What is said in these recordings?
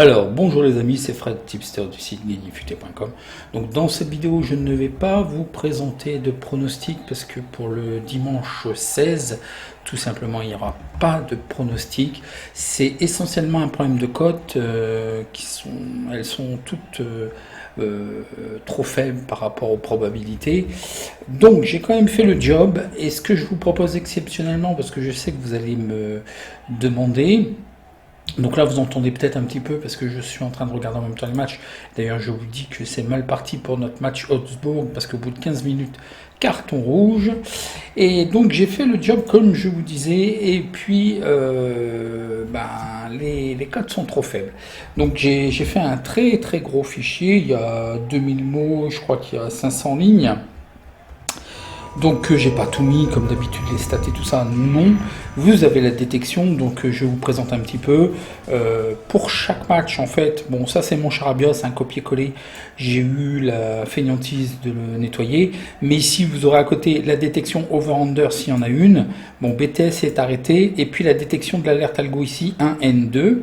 Alors, bonjour les amis, c'est Fred, tipster du site gagnerfuté.com. Donc dans cette vidéo, je ne vais pas vous présenter de pronostics parce que pour le dimanche 16, tout simplement, il n'y aura pas de pronostics. C'est essentiellement un problème de cote, elles sont toutes trop faibles par rapport aux probabilités. Donc j'ai quand même fait le job, et ce que je vous propose exceptionnellement, parce que je sais que vous allez me demander... Donc là, vous entendez peut-être un petit peu parce que je suis en train de regarder en même temps les matchs. D'ailleurs, je vous dis que c'est mal parti pour notre match Augsbourg parce qu'au bout de 15 minutes, carton rouge. Et donc, j'ai fait le job comme je vous disais. Et puis, les codes sont trop faibles. Donc, j'ai fait un très très gros fichier. Il y a 2000 mots, je crois qu'il y a 500 lignes. Donc j'ai pas tout mis comme d'habitude, les stats et tout ça, non. Vous avez la détection, donc je vous présente un petit peu. Pour chaque match en fait, bon ça c'est mon charabia, c'est un copier-coller. J'ai eu la fainéantise de le nettoyer. Mais ici vous aurez à côté la détection over-under s'il y en a une. Bon BTS est arrêté. Et puis la détection de l'alerte algo ici, 1N2.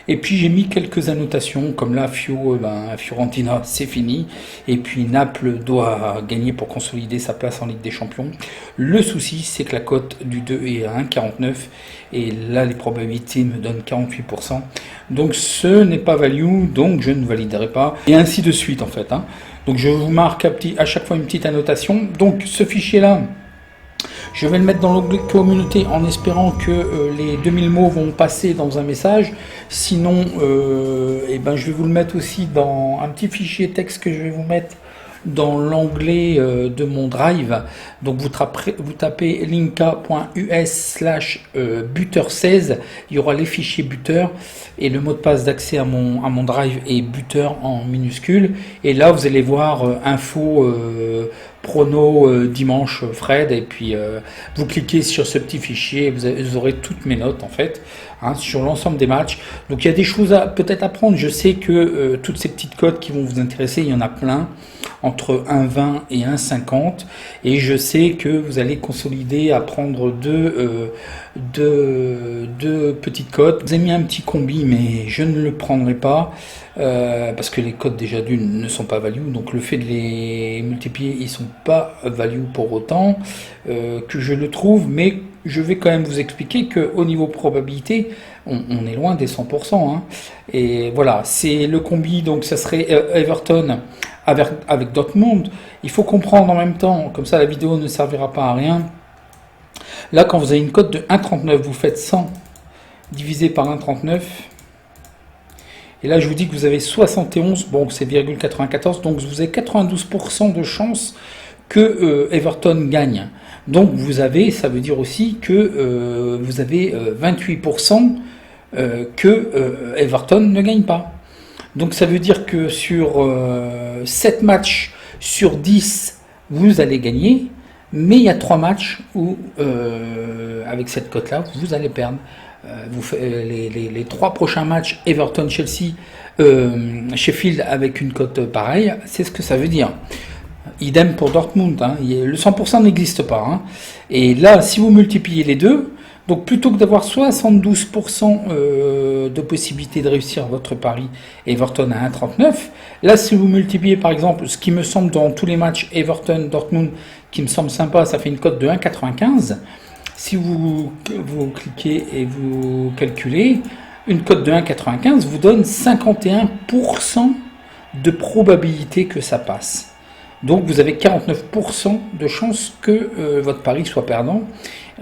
Et puis j'ai mis quelques annotations, comme là, Fiorentina, c'est fini. Et puis Naples doit gagner pour consolider sa place en Ligue des Champions. Le souci, c'est que la cote du 2 est à 1,49. Et là, les probabilités me donnent 48%. Donc ce n'est pas value, donc je ne validerai pas. Et ainsi de suite, en fait. Donc je vous marque à chaque fois une petite annotation. Donc ce fichier-là, je vais le mettre dans l'onglet communauté en espérant que les 2000 mots vont passer dans un message. Sinon, je vais vous le mettre aussi dans un petit fichier texte que je vais vous mettre dans l'onglet de mon drive. Donc vous tapez linka.us/buteur16, il y aura les fichiers buteur et le mot de passe d'accès à mon drive est buteur en minuscule. Et là vous allez voir info prono dimanche Fred, et puis vous cliquez sur ce petit fichier et vous aurez toutes mes notes en fait sur l'ensemble des matchs. Donc il y a des choses peut-être à prendre. Je sais que toutes ces petites cotes qui vont vous intéresser, il y en a plein entre 1,20 et 1,50, et je sais que vous allez consolider à prendre deux petites cotes. Vous avez mis un petit combi, mais je ne le prendrai pas parce que les cotes déjà d'une ne sont pas value, donc le fait de les multiplier, ils sont pas value pour autant que je le trouve. Mais je vais quand même vous expliquer qu'au niveau probabilité, on est loin des 100%. Et voilà, c'est le combi, donc ça serait Everton avec Dortmund. Il faut comprendre en même temps, comme ça la vidéo ne servira pas à rien. Là, quand vous avez une cote de 1,39, vous faites 100 divisé par 1,39. Et là, je vous dis que vous avez 71, bon, c'est 0,94, donc vous avez 92% de chance que Everton gagne. Donc ça veut dire aussi que vous avez 28% que Everton ne gagne pas. Donc ça veut dire que sur 7 matchs sur 10, vous allez gagner, mais il y a 3 matchs où, avec cette cote-là, vous allez perdre. Les 3 prochains matchs, Everton, Chelsea, Sheffield, avec une cote pareille, c'est ce que ça veut dire. Idem pour Dortmund, le 100% n'existe pas. Et là, si vous multipliez les deux, donc plutôt que d'avoir 72% de possibilité de réussir votre pari Everton à 1,39, là si vous multipliez par exemple ce qui me semble dans tous les matchs Everton-Dortmund, qui me semble sympa, ça fait une cote de 1,95. Si vous cliquez et vous calculez, une cote de 1,95 vous donne 51% de probabilité que ça passe. Donc vous avez 49% de chance que votre pari soit perdant.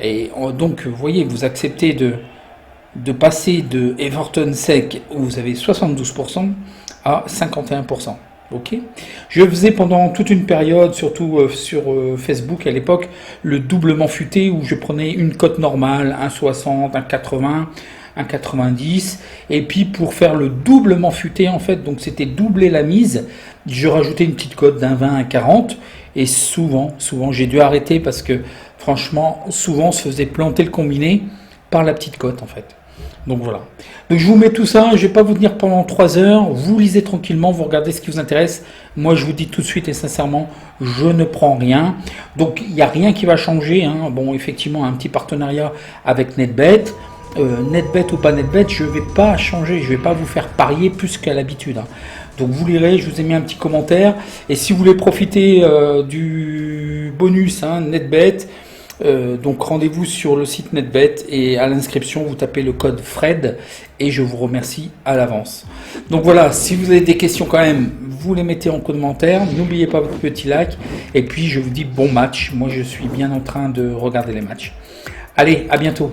Et donc vous voyez, vous acceptez de passer de Everton sec, où vous avez 72%, à 51%. Ok. Je faisais pendant toute une période, surtout sur Facebook à l'époque, le doublement futé, où je prenais une cote normale, 1,60, 1,80, 1,90, et puis pour faire le doublement futé en fait, donc c'était doubler la mise, je rajoutais une petite cote d'1,20, 1,40, et souvent j'ai dû arrêter parce que franchement souvent on se faisait planter le combiné par la petite cote en fait. Donc voilà. Donc je vous mets tout ça, je vais pas vous tenir pendant 3 heures, vous lisez tranquillement, vous regardez ce qui vous intéresse. Moi je vous dis tout de suite et sincèrement, je ne prends rien. Donc il n'y a rien qui va changer. Bon, effectivement un petit partenariat avec NetBet. NetBet ou pas NetBet, je vais pas changer, je vais pas vous faire parier plus qu'à l'habitude, hein. Donc vous lirez, je vous ai mis un petit commentaire. Et si vous voulez profiter du bonus, hein, NetBet, donc rendez-vous sur le site NetBet et à l'inscription vous tapez le code FRED et je vous remercie à l'avance. Donc voilà, si vous avez des questions quand même, vous les mettez en commentaire. N'oubliez pas votre petit like et puis je vous dis bon match. Moi je suis bien en train de regarder les matchs. Allez, à bientôt.